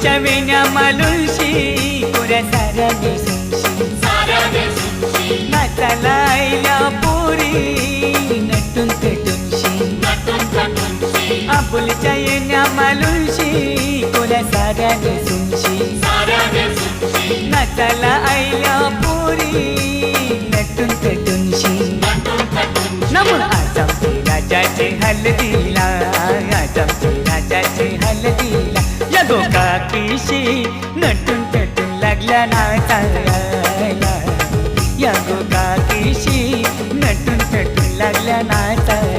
आबोलीच्या वेण्या मालुशी कोऱ्या साऱ्या नेसूनशी नाचाला आईल्या पोरी नटून पेटूनशी आबोलीच्या येण्या मालुशी कोऱ्या साऱ्या नेसूनशी नाचाला आईल्या पोरी नटून पेटूनशी नमून आजमचे राजाचे हलदीला आजमचे राजाचे हलदीला या गोकाकीशी नटून पेटून लागल्या नाचायला या गोकाकीशी नटून पेटून लागल्या नाचायला